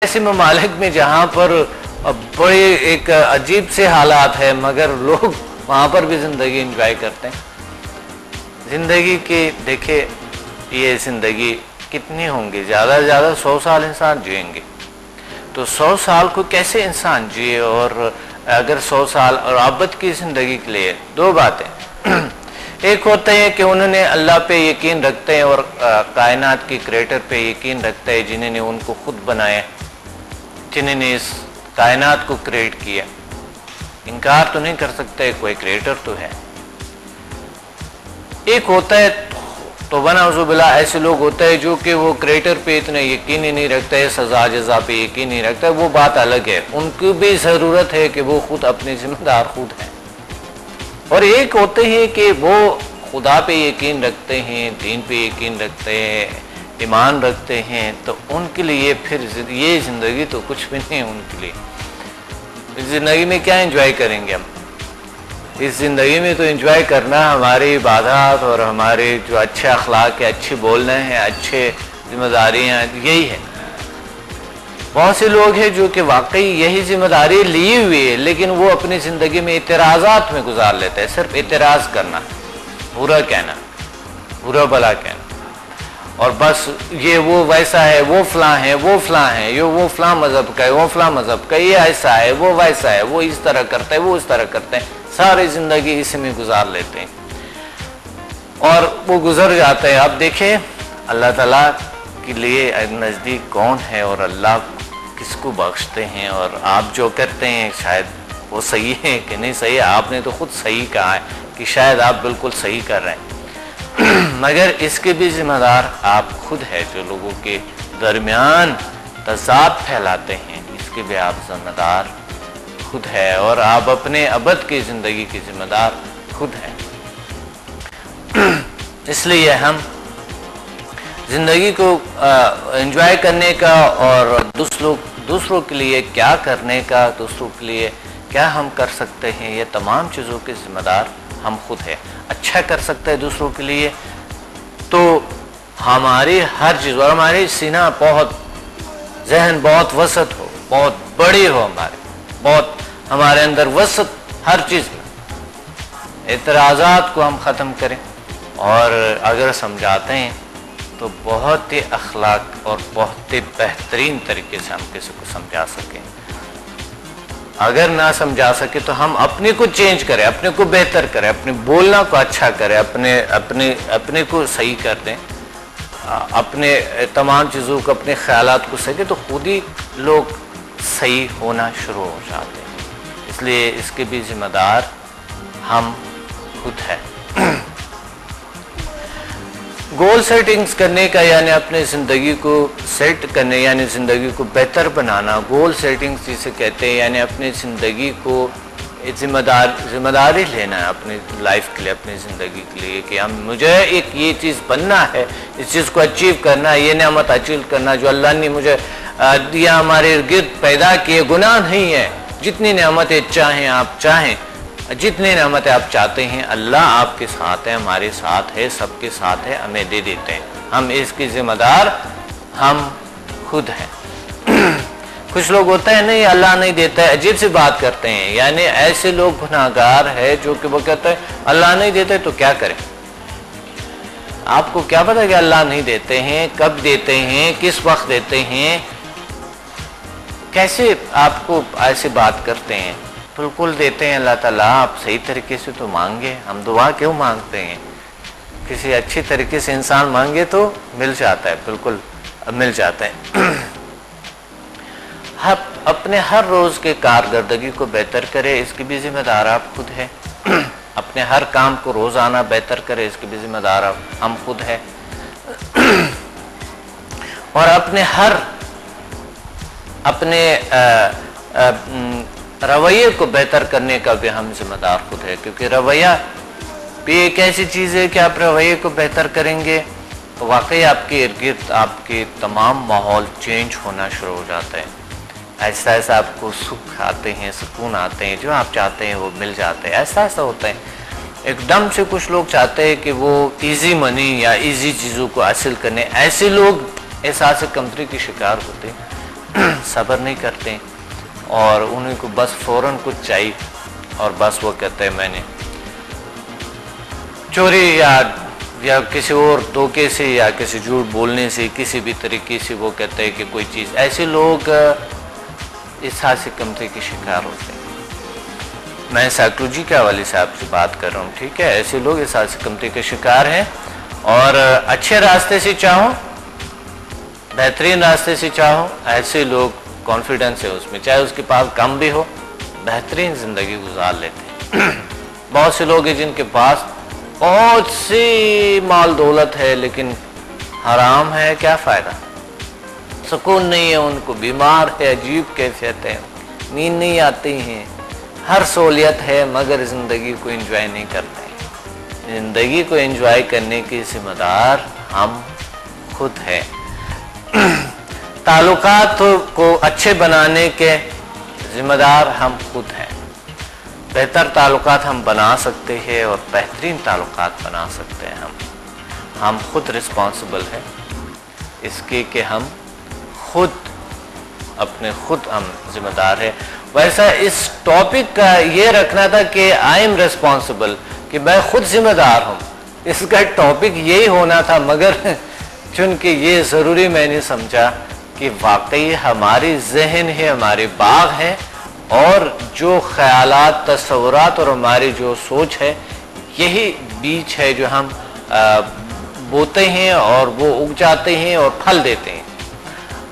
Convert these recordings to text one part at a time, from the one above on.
ऐसे ममालिक में जहाँ पर बड़े एक अजीब से हालात है, मगर लोग वहाँ पर भी ज़िंदगी एंजॉय करते हैं। ज़िंदगी के देखे, ये ज़िंदगी कितनी होंगी, ज़्यादा से ज़्यादा 100 साल इंसान जिएंगे। तो 100 साल को कैसे इंसान जिए, और अगर 100 साल और अबद की ज़िंदगी के लिए दो बातें एक होता है कि उन्होंने अल्लाह पे यकीन रखते हैं और कायनात के क्रिएटर पे यकीन रखते हैं, जिन्होंने उनको खुद बनाया, जिन्होंने इस कायनात को क्रिएट किया। इनकार तो नहीं कर सकते, कोई क्रिएटर तो है। एक होता है तो बनाउजुबिल्ला ऐसे लोग होते हैं जो कि वो क्रिएटर पे इतने यकीन ही नहीं रखते, सजा जजा पे यकीन नहीं रखते, वो बात अलग है। उनकी भी ज़रूरत है कि वो खुद अपने जिम्मेदार खुद हैं। और एक होते हैं कि वो खुदा पे यकीन रखते हैं, दीन पे यकीन रखते हैं, ईमान रखते हैं, तो उनके लिए फिर ये ज़िंदगी तो कुछ भी नहीं है उनके लिए। इस ज़िंदगी में क्या एंजॉय करेंगे हम? इस ज़िंदगी में तो एंजॉय करना हमारी इबादत और हमारे जो अच्छे अखलाक है, अच्छे बोलने हैं, अच्छे जिम्मेदारियाँ, यही है। बहुत से लोग हैं जो कि वाकई यही जिम्मेदारी लिए हुए है, लेकिन वो अपनी ज़िंदगी में इतराज़ात में गुजार लेते हैं। सिर्फ इतराज़ करना, बुरा कहना, बुरा भला कहना, और बस ये वो वैसा है, वो फ़लाँ है, वो फ़लाँ है, ये वो फ़लाँ मज़हब का है, वो फ़लाँ मज़हब का, ये ऐसा है, वो वैसा है, वो इस तरह करता है, वो इस तरह करते हैं। सारी ज़िंदगी इसी में गुजार लेते हैं और वो गुजर जाते हैं। अब देखें अल्लाह ताला के लिए नज़दीक कौन है और अल्लाह किसको बख्शते हैं, और आप जो करते हैं शायद वो सही है कि नहीं सही है। आपने तो खुद सही कहा है कि शायद आप बिल्कुल सही कर रहे हैं मगर इसके भी जिम्मेदार आप खुद है, जो लोगों के दरमियान तज़ाद फैलाते हैं, इसके भी आप जिम्मेदार खुद है, और आप अपने अबद की ज़िंदगी के जिम्मेदार खुद हैं। इसलिए हम ज़िंदगी को एंजॉय करने का और दूसरों के लिए क्या करने का, दूसरों के लिए क्या हम कर सकते हैं, ये तमाम चीज़ों के जिम्मेदार हम खुद हैं। अच्छा कर सकते हैं दूसरों के लिए तो हमारी हर चीज़, और हमारी सीना बहुत, जहन बहुत वसत हो, बहुत बड़ी हो, बहुत हमारे अंदर वसत हर चीज़ में, एतराज़ात को हम ख़त्म करें, और अगर समझाते हैं तो बहुत ही अखलाक और बहुत ही बेहतरीन तरीके से हम किसी को समझा सकें। अगर ना समझा सके तो हम अपने को चेंज करें, अपने को बेहतर करें, अपने बोलना को अच्छा करें, अपने को सही कर दें, अपने तमाम चीज़ों को, अपने ख्यालात को सही, तो खुद ही लोग सही होना शुरू हो जाते हैं। इसलिए इसके भी जिम्मेदार हम खुद हैं। गोल सेटिंग्स करने का यानी अपने ज़िंदगी को सेट करने, यानी ज़िंदगी को बेहतर बनाना, गोल सेटिंग्स जिसे कहते हैं, यानी अपनी ज़िंदगी को जिम्मेदारी लेना है अपनी लाइफ के लिए, अपनी ज़िंदगी के लिए, कि हम मुझे एक ये चीज़ बनना है, इस चीज़ को अचीव करना है, ये नेमत अचीव करना जो अल्लाह ने मुझे दिया, हमारे इर्द गिर्द पैदा किए, गुनाह नहीं है। जितनी नेमतें चाहें आप चाहें, जितनी नेमतें आप चाहते हैं, अल्लाह आपके साथ है, हमारे साथ है, सबके साथ है, हमें दे देते हैं। हम इसकी जिम्मेदार हम खुद हैं। कुछ लोग होते हैं नहीं, अल्लाह नहीं देता है, अजीब सी बात करते हैं, यानी ऐसे लोग गुनाहगार है जो कि वो कहते हैं अल्लाह नहीं देते तो क्या करें। आपको क्या पता कि अल्लाह नहीं देते हैं, कब देते हैं, किस वक्त देते हैं, कैसे आपको ऐसी बात करते हैं। बिल्कुल देते हैं अल्लाह ताला, आप सही तरीके से तो मांगे। हम दुआ क्यों मांगते हैं? किसी अच्छी तरीके से इंसान मांगे तो मिल जाता है, बिल्कुल मिल जाता है। अपने हर रोज़ के कारकर्दगी को बेहतर करें, इसकी भी जिम्मेदार आप खुद हैं। अपने हर काम को रोज़ाना बेहतर करें, इसकी भी जिम्मेदार हम खुद हैं। और अपने रवैये को बेहतर करने का भी हम जिम्मेदार खुद है, क्योंकि रवैया भी एक ऐसी चीज़ है कि आप रवैये को बेहतर करेंगे तो वाकई आपके इर्द गिर्द आपके तमाम माहौल चेंज होना शुरू हो जाता है। ऐसा ऐसा आपको सुख आते हैं, सुकून आते हैं, जो आप चाहते हैं वो मिल जाते हैं। ऐसा ऐसा होता है एकदम से। कुछ लोग चाहते हैं कि वो इजी मनी या इजी चीज़ों को हासिल करने, ऐसे लोग एहसास कमतरी के शिकार होते हैं। सब्र नहीं करते और उन्हीं को बस फ़ौरन कुछ चाहिए और बस वो कहते हैं मैंने चोरी या किसी और धोखे से या किसी झूठ बोलने से किसी भी तरीके से वो कहते हैं कि कोई चीज़, ऐसे लोग एहसास कमतरी के शिकार होते हैं। मैं साइकोलॉजी के हवाले से आपसे बात कर रहा हूँ, ठीक है। ऐसे लोग एहसास कमतरी के शिकार हैं और अच्छे रास्ते से चाहो, बेहतरीन रास्ते से चाहो, ऐसे लोग कॉन्फिडेंस है उसमें, चाहे उसके पास कम भी हो, बेहतरीन ज़िंदगी गुजार लेते हैं। बहुत से लोग हैं जिनके पास बहुत सी माल दौलत है लेकिन हराम है, क्या फ़ायदा, सुकून नहीं है उनको, बीमार है, अजीब कैफियत है, नींद नहीं आती हैं, हर सहूलियत है मगर ज़िंदगी को एंजॉय नहीं करते हैं। ज़िंदगी को एंजॉय करने के ज़िम्मेदार हम खुद हैं। ताल्लुकात को अच्छे बनाने के ज़िम्मेदार हम खुद हैं। बेहतर ताल्लुकात हम बना सकते हैं और बेहतरीन ताल्लुकात बना सकते हैं हम खुद रिस्पॉन्सिबल हैं इसके कि हम खुद अपने खुद हम जिम्मेदार हैं। वैसा इस टॉपिक का ये रखना था कि आई एम रिस्पॉन्सिबल, कि मैं खुद जिम्मेदार हूँ, इसका टॉपिक यही होना था, मगर चूँकि ये ज़रूरी मैंने समझा कि वाकई हमारी जहन है, हमारे बाग हैं और जो ख्यालात, तस्वुरात और हमारी जो सोच है, यही बीज है जो हम बोते हैं और वो उग जाते हैं और फल देते हैं।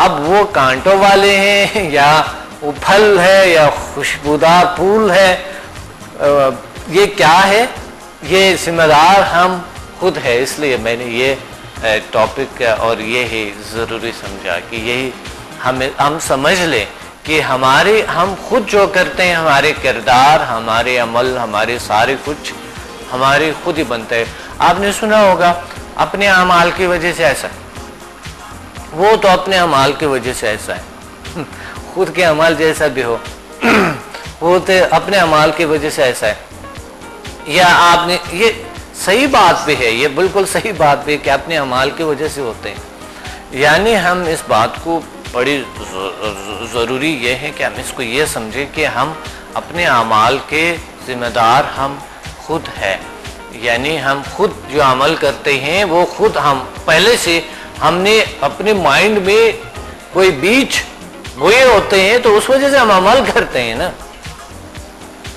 अब वो कांटों वाले हैं या वो फल है या खुशबूदार फूल है, ये क्या है, ये जिम्मेदार हम खुद है। इसलिए मैंने ये टॉपिक और ये ही ज़रूरी समझा कि यही हम समझ लें कि हम खुद जो करते हैं, हमारे किरदार, हमारे अमल, हमारे सारे कुछ हमारे खुद ही बनते हैं। आपने सुना होगा अपने अमाल की वजह से ऐसा, वो तो अपने अमाल की वजह से ऐसा है, खुद के अमाल जैसा भी हो वो तो अपने अमाल की वजह से ऐसा है। या आपने, ये सही बात भी है, ये बिल्कुल सही बात भी है कि अपने अमाल की वजह से होते हैं। यानी हम इस बात को बड़ी ज़रूरी ये है कि हम इसको ये समझें कि हम अपने अमाल के ज़िम्मेदार हम खुद हैं। यानी हम खुद जो अमल करते हैं वो खुद हम पहले से हमने अपने माइंड में कोई बीज बोए होते हैं, तो उस वजह से हम अमल करते हैं ना।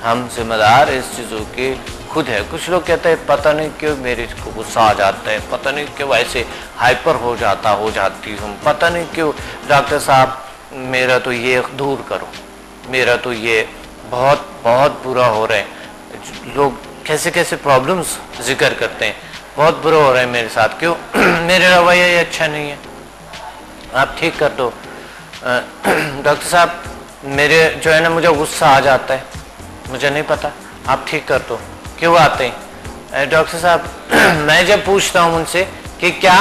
हम जिम्मेदार इस चीज़ों के खुद है। कुछ लोग कहते हैं पता नहीं क्यों मेरे को गुस्सा आ जाता है, पता नहीं क्यों ऐसे हाइपर हो जाती हूँ, पता नहीं क्यों डॉक्टर साहब मेरा तो ये दूर करो, मेरा तो ये बहुत बहुत बुरा हो रहा है। लोग कैसे कैसे प्रॉब्लम्स जिक्र करते हैं, बहुत बुरा हो रहा है मेरे साथ, क्यों मेरा रवैया ये अच्छा नहीं है, आप ठीक कर दो। डॉक्टर साहब मेरे जो है ना मुझे गुस्सा आ जाता है, मुझे नहीं पता, आप ठीक कर दो। क्यों आते हैं डॉक्टर साहब? मैं जब पूछता हूँ उनसे कि क्या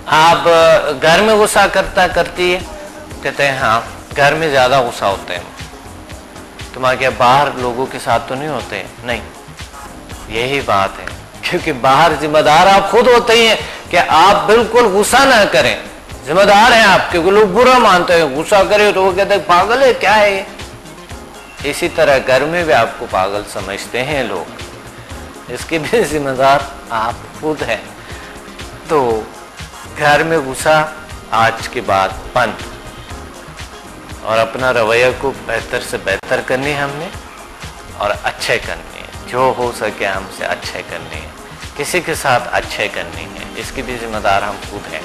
आप घर में गुस्सा करती है, कहते हैं हाँ घर में ज़्यादा गुस्सा होते हैं। तुम्हारे क्या बाहर लोगों के साथ तो नहीं होते हैं? नहीं, यही बात है, क्योंकि बाहर जिम्मेदार आप खुद होते हैं कि आप बिल्कुल गुस्सा ना करें, जिम्मेदार हैं आप, क्योंकि लोग बुरा मानते हैं, गुस्सा करे तो वो कहते हैं पागल है, क्या है ये। इसी तरह घर में भी आपको पागल समझते हैं लोग, इसके भी जिम्मेदार आप खुद हैं। तो घर में गुस्सा आज के बाद बंद, और अपना रवैया को बेहतर से बेहतर करनी हमने और अच्छे करनी है, जो हो सके हमसे अच्छे करनी है, किसी के साथ अच्छे करनी है, इसकी भी जिम्मेदार हम खुद हैं।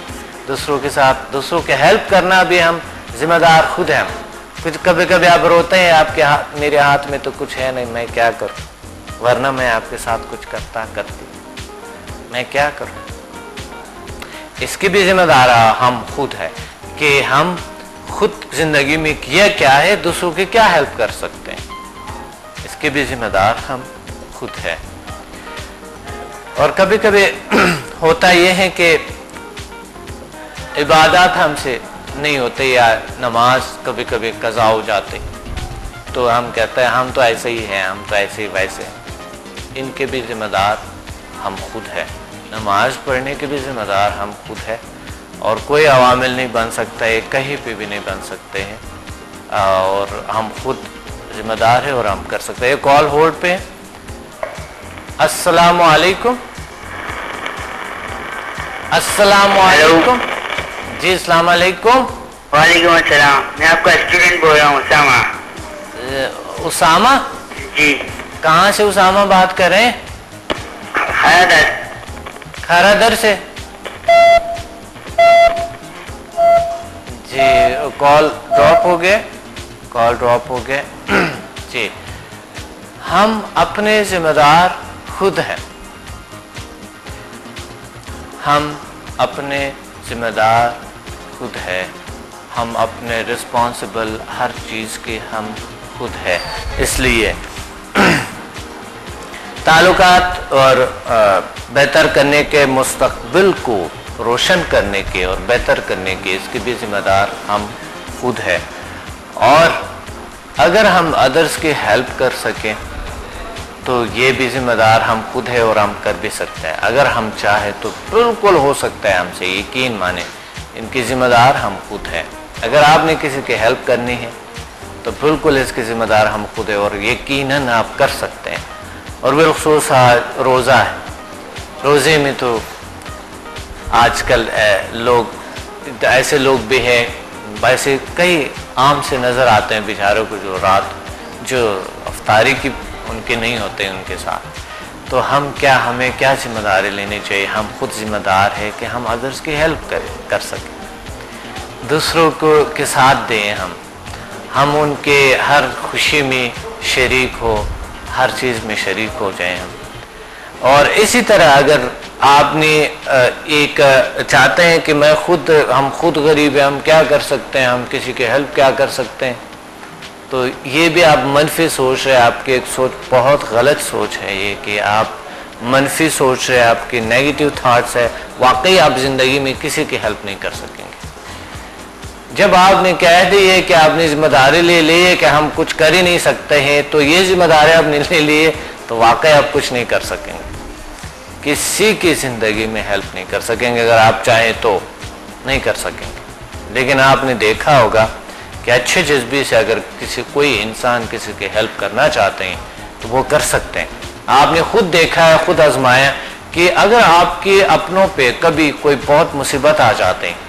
दूसरों के साथ दूसरों के हेल्प करना भी हम जिम्मेदार खुद हैं। कुछ कभी कभी आप रोते हैं, आपके हाथ, मेरे हाथ में तो कुछ है नहीं, मैं क्या करूं, वरना मैं आपके साथ कुछ करती, मैं क्या करूं। इसकी भी जिम्मेदार हम खुद है कि हम खुद जिंदगी में किया क्या है, दूसरों की क्या हेल्प कर सकते हैं, इसके भी जिम्मेदार हम खुद है। और कभी कभी होता यह है कि इबादत हमसे नहीं होते या नमाज कभी कभी कज़ा हो जाते, तो हम कहते हैं हम तो ऐसे ही हैं, हम तो ऐसे ही वैसे हैं। इनके भी जिम्मेदार हम खुद हैं, नमाज पढ़ने के भी जिम्मेदार हम खुद हैं, और कोई अवामिल नहीं बन सकता है, कहीं पे भी नहीं बन सकते हैं, और हम खुद जिम्मेदार है और हम कर सकते हैं। कॉल होल्ड पे। अस्सलाम वालेकुम। अस्सलाम वालेकुम जी। अस्सलाम वालेकुम। वालेकुम अस्सलाम। मैं आपका स्टूडेंट बोल रहा हूँ, उसामा। उसामा जी। कहाँ से उसामा बात कर रहे हैं? खरादर से जी। कॉल ड्रॉप हो गए, कॉल ड्रॉप हो गए जी। हम अपने जिम्मेदार खुद हैं, हम अपने जिम्मेदार खुद है, हम अपने रिस्पॉन्सिबल हर चीज़ के हम खुद है। इसलिए ताल्लुकात और बेहतर करने के, मुस्तकबिल को रोशन करने के और बेहतर करने के, इसके भी जिम्मेदार हम खुद है। और अगर हम अदर्स की हेल्प कर सकें तो ये भी जिम्मेदार हम खुद है और हम कर भी सकते हैं। अगर हम चाहे तो बिल्कुल हो सकता है हमसे, यकीन माने, इनकी जिम्मेदार हम खुद है। अगर आपने किसी की हेल्प करनी है तो बिल्कुल इसकी जिम्मेदार हम खुद है और यकीनन आप कर सकते हैं। और बिलखुसूस रोज़ा है, रोज़े में तो आजकल लोग, ऐसे लोग भी हैं, वैसे कई आम से नज़र आते हैं बेचारों को, जो रात जो अफ्तारी की उनके नहीं होते उनके साथ। तो हमें क्या जिम्मेदारी लेनी चाहिए? हम खुद जिम्मेदार है कि हम अदर्स की हेल्प कर सकें, दूसरों को के साथ दें, हम उनके हर खुशी में शरीक हो, हर चीज़ में शरीक हो जाएं हम। और इसी तरह अगर आपने एक चाहते हैं कि हम खुद गरीब हैं, हम क्या कर सकते हैं, हम किसी की हेल्प क्या कर सकते हैं, तो ये भी आप मनफी सोच रहे हैं। आपकी एक सोच बहुत गलत सोच है ये, कि आप मनफी सोच रहे हैं, आपकी नेगेटिव थॉट्स है। वाकई आप ज़िंदगी में किसी की हेल्प नहीं कर सकेंगे। जब आपने कह दी है कि आपने जिम्मेदारी ले ली है कि हम कुछ कर ही नहीं सकते हैं, तो ये जिम्मेदारी आपने ले ली है तो वाकई आप कुछ नहीं कर सकेंगे, किसी की ज़िंदगी में हेल्प नहीं कर सकेंगे। अगर आप चाहें तो नहीं कर सकेंगे। लेकिन आपने देखा होगा कि अच्छे जज्बे से अगर कोई इंसान किसी की हेल्प करना चाहते हैं तो वो कर सकते हैं। आपने खुद देखा है, खुद आजमाया कि अगर आपके अपनों पे कभी कोई बहुत मुसीबत आ जाते हैं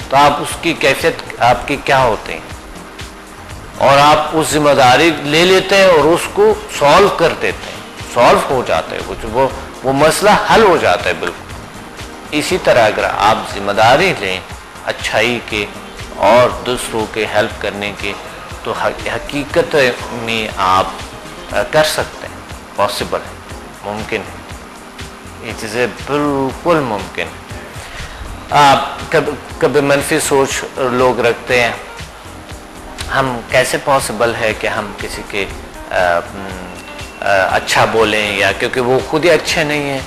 तो आप उसकी कैफियत आपकी क्या होती है, और आप उस जिम्मेदारी ले लेते हैं और उसको सॉल्व कर देते हैं, सॉल्व हो जाता है, वो मसला हल हो जाता है बिल्कुल। इसी तरह अगर आप जिम्मेदारी लें अच्छाई के और दूसरों के हेल्प करने के, तो हकीकत में आप कर सकते हैं, पॉसिबल है, मुमकिन है, ये चीज़ें बिल्कुल मुमकिन है। आप कभी मनफी सोच लोग रखते हैं, हम कैसे पॉसिबल है कि हम किसी के अच्छा बोलें, या क्योंकि वो खुद ही अच्छे नहीं हैं,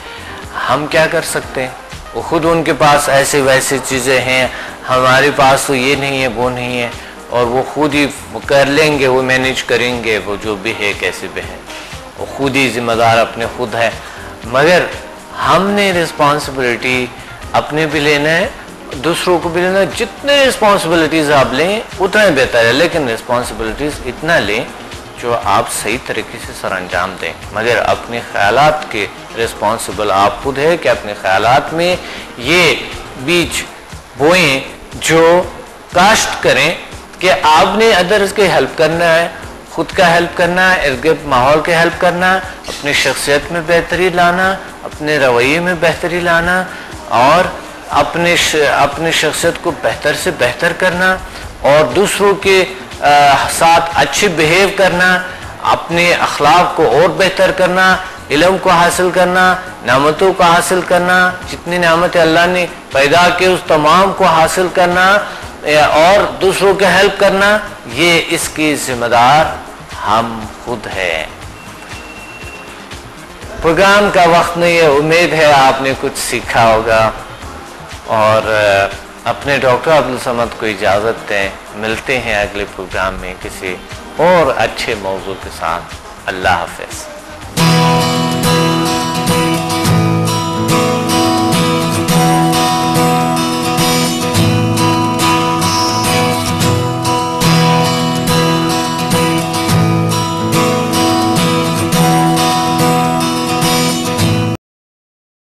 हम क्या कर सकते हैं? वो खुद, उनके पास ऐसे वैसे चीज़ें हैं, हमारे पास तो ये नहीं है, वो नहीं है, और वो खुद ही कर लेंगे, वो मैनेज करेंगे, वो जो भी है कैसे भी है, वो खुद ही जिम्मेदार अपने खुद है। मगर हमने रिस्पॉन्सिबिलिटी अपने भी लेना है, दूसरों को भी लेना है। जितने रिस्पॉन्सिबिलिटीज़ आप लें उतना ही बेहतर है, लेकिन रिस्पॉन्सिबिलिटीज़ इतना लें जो आप सही तरीके से सर अंजाम दें। मगर अपने ख्यालात के रिस्पॉन्सिबल आप खुद है कि अपने ख्यालात में ये बीज बोएं जो काश्त करें कि आपने अदर्स की हेल्प करना है, खुद का हेल्प करना है, इर्द गिर्द माहौल की हेल्प करना, अपनी शख्सियत में बेहतरी लाना, अपने रवैये में बेहतरी लाना, और अपने शख्सियत को बेहतर से बेहतर करना, और दूसरों के साथ अच्छे बिहेव करना, अपने अखलाक को और बेहतर करना, इल्म को हासिल करना, नेमतों को हासिल करना, जितनी नेमतें अल्लाह ने पैदा की उस तमाम को हासिल करना, और दूसरों की हेल्प करना, ये इसकी जिम्मेदार हम खुद हैं। प्रोग्राम का वक्त नहीं है, उम्मीद है आपने कुछ सीखा होगा, और अपने डॉक्टर अब्दुल समद को इजाज़त दें। मिलते हैं अगले प्रोग्राम में किसी और अच्छे मौजू के साथ। अल्लाह हाफ़िज़।